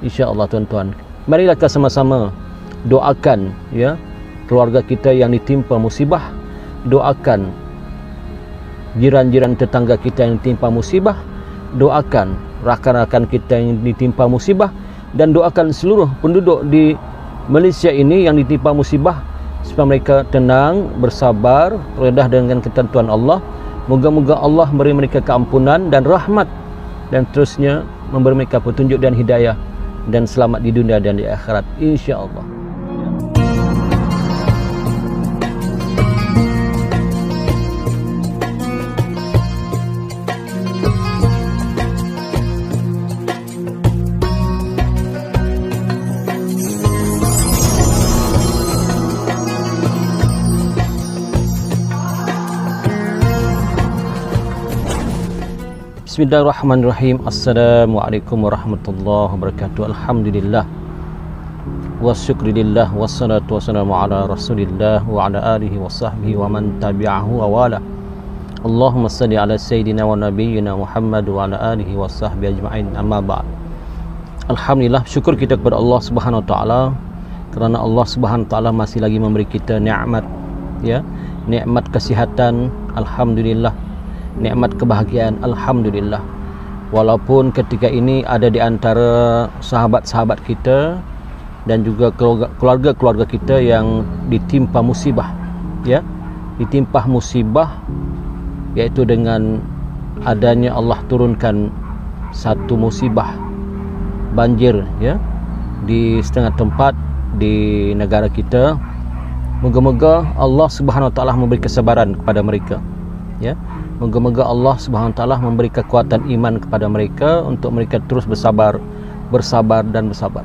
insya-Allah tuan-tuan. Marilah kita sama-sama doakan ya keluarga kita yang ditimpa musibah, doakan jiran-jiran tetangga kita yang ditimpa musibah, doakan rakan-rakan kita yang ditimpa musibah, dan doakan seluruh penduduk di Malaysia ini yang ditimpa musibah supaya mereka tenang, bersabar, redah dengan ketentuan Allah. Moga-moga Allah memberi mereka keampunan dan rahmat, dan terusnya memberi mereka petunjuk dan hidayah, dan selamat di dunia dan di akhirat, insya-Allah. Bismillahirrahmanirrahim. Assalamualaikum warahmatullahi wabarakatuh. Alhamdulillah wa syukrilillah wassalatu wassalamu ala rasulillah wa ala alihi wa sahbihi wa man tabi'ahu wa wala. Allahumma salli ala sayyidina wa nabiyyina Muhammad wa ala alihi wa sahbihi ajma'in, amma ba'd. Alhamdulillah, syukur kita kepada Allah Subhanahu wa taala kerana Allah Subhanahu wa taala masih lagi memberi kita nikmat ya, nikmat kesihatan, alhamdulillah, nikmat kebahagiaan, alhamdulillah. Walaupun ketika ini ada di antara sahabat-sahabat kita dan juga keluarga-keluarga kita yang ditimpa musibah ya, ditimpa musibah, yaitu dengan adanya Allah turunkan satu musibah banjir ya di setengah tempat di negara kita. Moga-moga Allah Subhanahu wa taala memberi kesabaran kepada mereka ya. Moga-moga Allah Subhanahu wa taala memberi kekuatan iman kepada mereka untuk mereka terus bersabar dan bersabar.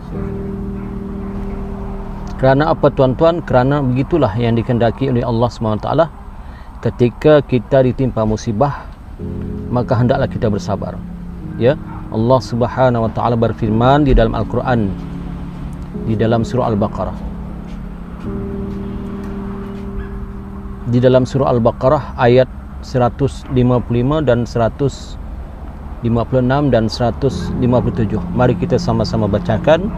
Kerana apa tuan-tuan? Kerana begitulah yang dikehendaki oleh Allah Subhanahu wa taala. Ketika kita ditimpa musibah, maka hendaklah kita bersabar. Ya, Allah Subhanahu wa taala berfirman di dalam Al-Qur'an, di dalam surah Al-Baqarah. Di dalam surah Al-Baqarah ayat 155 dan 156 dan 157. Mari kita sama-sama bacakan.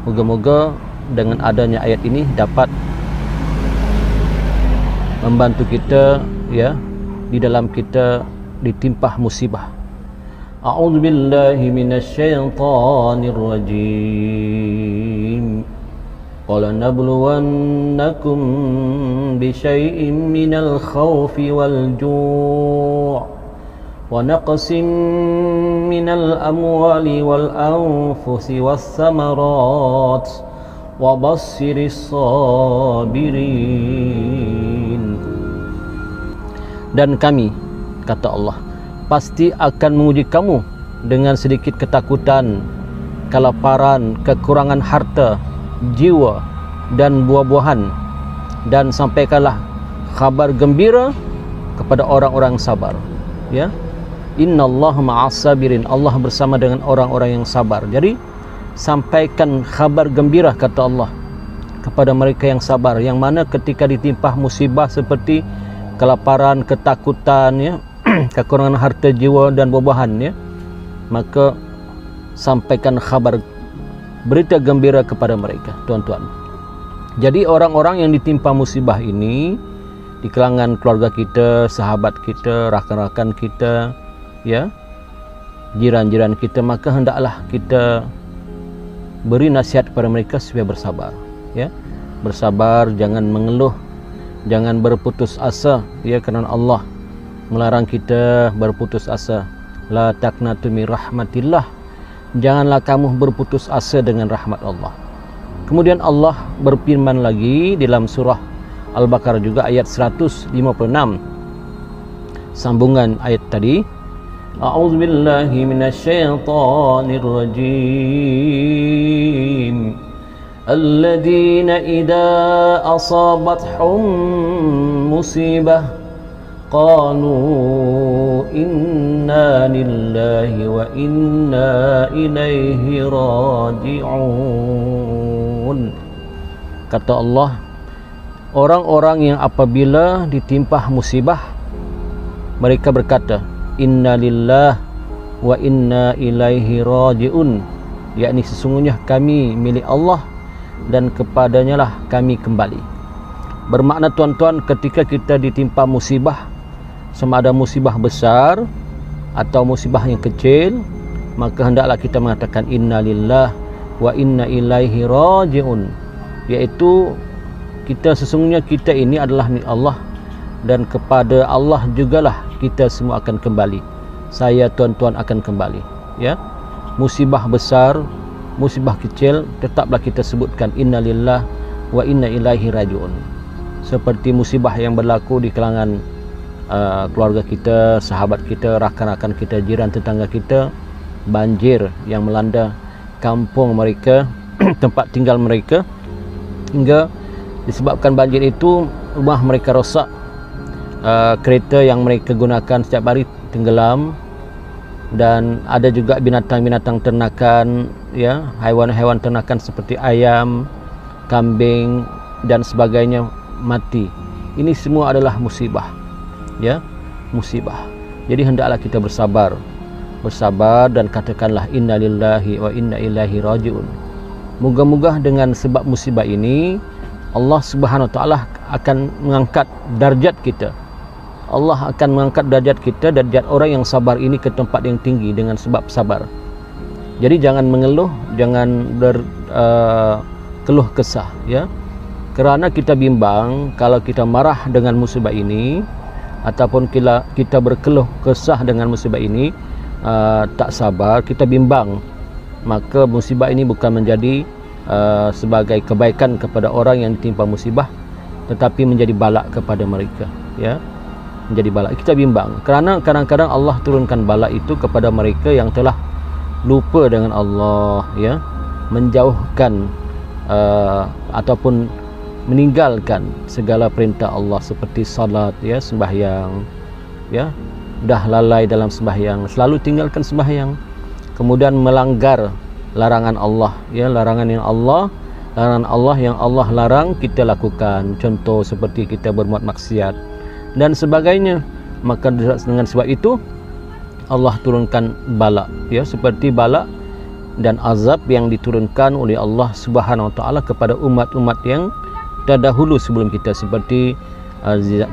Moga-moga dengan adanya ayat ini dapat membantu kita ya di dalam kita ditimpa musibah. A'udzubillahi minasyaitonir rajim. Qala nabluwannakum bisyai'in minal khawfi wal ju' wa naqsim minal amwali wal anfusi was samarat wa bassiris sabirin. Dan kami, kata Allah, pasti akan menguji kamu dengan sedikit ketakutan, kelaparan, kekurangan harta, jiwa dan buah-buahan, dan sampaikanlah kabar gembira kepada orang-orang sabar ya. Innallaha ma'as sabirin, Allah bersama dengan orang-orang yang sabar. Jadi sampaikan kabar gembira, kata Allah, kepada mereka yang sabar, yang mana ketika ditimpa musibah seperti kelaparan, ketakutan ya, kekurangan harta, jiwa dan buah-buahan ya, maka sampaikan kabar, berita gembira kepada mereka tuan-tuan. Jadi orang-orang yang ditimpa musibah ini di kalangan keluarga kita, sahabat kita, rakan-rakan kita ya, jiran-jiran kita, maka hendaklah kita beri nasihat kepada mereka supaya bersabar ya. Bersabar, jangan mengeluh, jangan berputus asa ya, kerana Allah melarang kita berputus asa. La taqnatu min rahmatillah, janganlah kamu berputus asa dengan rahmat Allah. Kemudian Allah berfirman lagi dalam surah Al-Baqarah juga ayat 156, sambungan ayat tadi. A'udzubillahi minasyaitonir rajim. Alladzina idza asabathum musibah qalu inna lillahi wa inna ilaihi raji'un. Kata Allah, orang-orang yang apabila ditimpa musibah, mereka berkata inna lillahi wa inna ilaihi raji'un. yakni sesungguhnya kami milik Allah dan kepadanya lah kami kembali. Bermakna tuan-tuan, ketika kita ditimpa musibah, sama ada musibah besar atau musibah yang kecil, maka hendaklah kita mengatakan inna lillah wa inna ilaihi raji'un, iaitu kita sesungguhnya kita ini adalah milik Allah dan kepada Allah jugalah kita semua akan kembali. Saya tuan-tuan akan kembali, ya. Musibah besar, musibah kecil, tetaplah kita sebutkan inna lillah wa inna ilaihi raji'un. Seperti musibah yang berlaku di kalangan keluarga kita, sahabat kita, rakan-rakan kita, jiran tetangga kita, banjir yang melanda kampung mereka, tempat tinggal mereka, hingga disebabkan banjir itu rumah mereka rosak, kereta yang mereka gunakan setiap hari tenggelam, dan ada juga binatang-binatang ternakan, ya, haiwan-haiwan ternakan seperti ayam, kambing dan sebagainya mati. Ini semua adalah musibah, ya, musibah. Jadi hendaklah kita bersabar dan katakanlah inna lillahi wa inna ilaihi raji'un. Moga-moga dengan sebab musibah ini Allah Subhanahu wa taala akan mengangkat darjat kita. Allah akan mengangkat darjat kita, darjat orang yang sabar ini ke tempat yang tinggi dengan sebab sabar. Jadi jangan mengeluh, jangan berkeluh kesah, ya. Kerana kita bimbang kalau kita marah dengan musibah ini ataupun kita berkeluh kesah dengan musibah ini, tak sabar, kita bimbang, maka musibah ini bukan menjadi sebagai kebaikan kepada orang yang ditimpa musibah, tetapi menjadi balak kepada mereka, ya, menjadi balak. Kita bimbang kerana kadang-kadang Allah turunkan balak itu kepada mereka yang telah lupa dengan Allah, ya, menjauhkan ataupun meninggalkan segala perintah Allah seperti salat, ya, sembahyang, ya, dah lalai dalam sembahyang, selalu tinggalkan sembahyang, kemudian melanggar larangan Allah, ya, larangan yang Allah yang Allah larang kita lakukan, contoh seperti kita berbuat maksiat dan sebagainya. Maka dengan sebab itu Allah turunkan balak, ya, seperti balak dan azab yang diturunkan oleh Allah Subhanahu wa taala kepada umat-umat yang terdahulu sebelum kita, seperti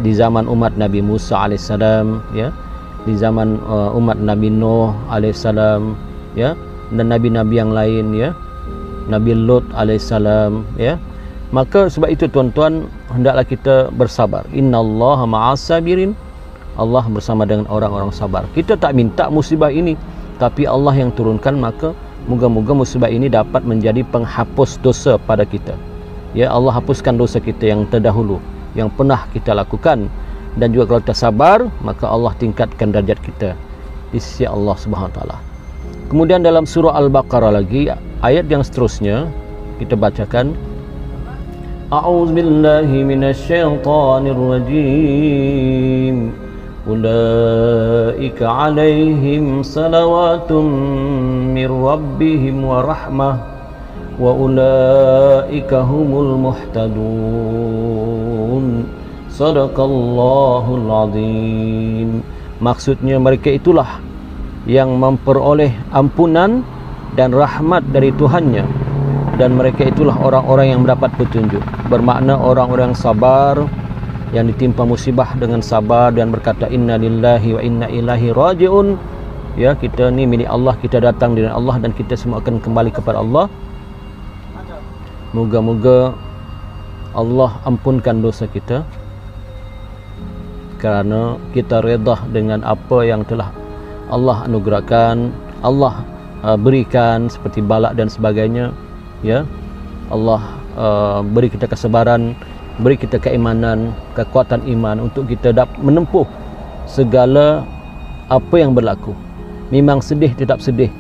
di zaman umat Nabi Musa alaihissalam, ya, di zaman umat Nabi Nuh alaihissalam, ya, dan nabi-nabi yang lain, ya, Nabi Lut alaihissalam, ya. Maka sebab itu tuan-tuan, hendaklah kita bersabar. Innallaha ma'as sabirin. Allah bersama dengan orang-orang sabar. Kita tak minta musibah ini, tapi Allah yang turunkan, maka moga-moga musibah ini dapat menjadi penghapus dosa pada kita. Ya, Allah hapuskan dosa kita yang terdahulu, yang pernah kita lakukan. Dan juga kalau kita sabar, maka Allah tingkatkan darjat kita di sisi Allah Subhanahu wa taala. Kemudian dalam surah Al-Baqarah lagi, ayat yang seterusnya kita bacakan, A'udzu billahi minasyaitonir rajim. Ulaika 'alaihim salawatun mir rabbihim wa rahmah wa ulaika humul muhtadun. Sadaqallahul azim. Maksudnya mereka itulah yang memperoleh ampunan dan rahmat dari Tuhannya, dan mereka itulah orang-orang yang mendapat petunjuk. Bermakna orang-orang sabar, yang ditimpa musibah dengan sabar dan berkata inna lillahi wa inna ilaihi raji'un, ya, kita ni milik Allah, kita datang dari Allah dan kita semua akan kembali kepada Allah. Moga-moga Allah ampunkan dosa kita kerana kita redha dengan apa yang telah Allah anugerahkan, Allah berikan seperti balak dan sebagainya, ya. Allah beri kita kesabaran, beri kita keimanan, kekuatan iman untuk kita dapat menempuh segala apa yang berlaku. Memang sedih, tetap sedih.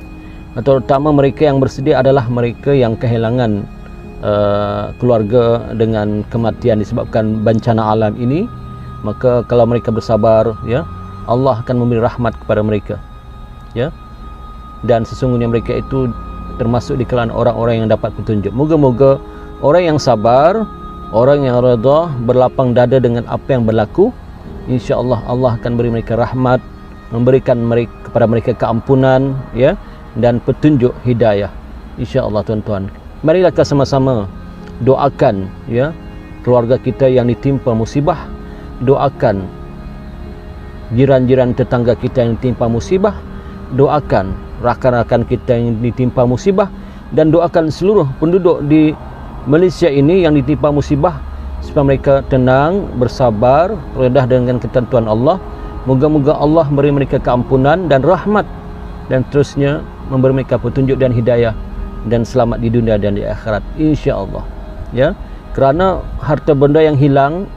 Terutama mereka yang bersedih adalah mereka yang kehilangan keluarga dengan kematian disebabkan bencana alam ini. Maka kalau mereka bersabar, ya, Allah akan memberi rahmat kepada mereka, ya. Dan sesungguhnya mereka itu termasuk di kalangan orang-orang yang dapat petunjuk. Moga-moga orang yang sabar, orang yang redha, berlapang dada dengan apa yang berlaku, insya-Allah Allah akan beri mereka rahmat, memberikan kepada mereka keampunan, ya, dan petunjuk hidayah. insya-Allah tuan-tuan. Marilah kita sama-sama doakan ya keluarga kita yang ditimpa musibah, doakan jiran-jiran tetangga kita yang ditimpa musibah, doakan rakan-rakan kita yang ditimpa musibah, dan doakan seluruh penduduk di Malaysia ini yang ditimpa musibah supaya mereka tenang, bersabar, redah dengan ketentuan Allah. Moga-moga Allah memberi mereka keampunan dan rahmat, dan terusnya memberi mereka petunjuk dan hidayah, dan selamat di dunia dan di akhirat, insya-Allah. Ya, kerana harta benda yang hilang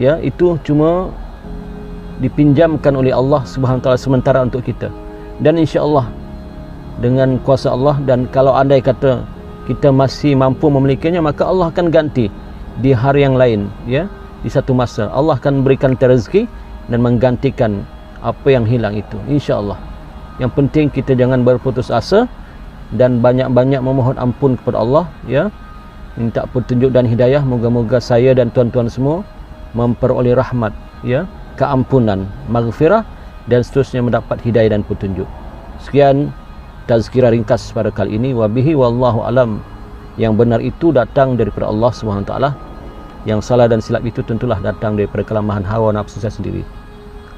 ya itu cuma dipinjamkan oleh Allah Subhanahu Wa Taala sementara untuk kita, dan insya-Allah dengan kuasa Allah, dan kalau andai kata kita masih mampu memilikinya, maka Allah akan ganti di hari yang lain ya, di satu masa Allah akan berikan rezeki dan menggantikan apa yang hilang itu, insya-Allah. Yang penting kita jangan berputus asa dan banyak-banyak memohon ampun kepada Allah ya, minta petunjuk dan hidayah. Moga-moga saya dan tuan-tuan semua memperoleh rahmat ya, keampunan, maghfirah, dan seterusnya mendapat hidayah dan petunjuk. Sekian tazkirah ringkas pada kali ini. Wabihi wallahu alam. Yang benar itu datang daripada Allah Subhanahu Wa Taala. Yang salah dan silap itu tentulah datang daripada kelemahan hawa nafsu saya sendiri.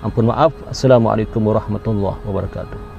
Ampun maaf. Assalamualaikum warahmatullahi wabarakatuh.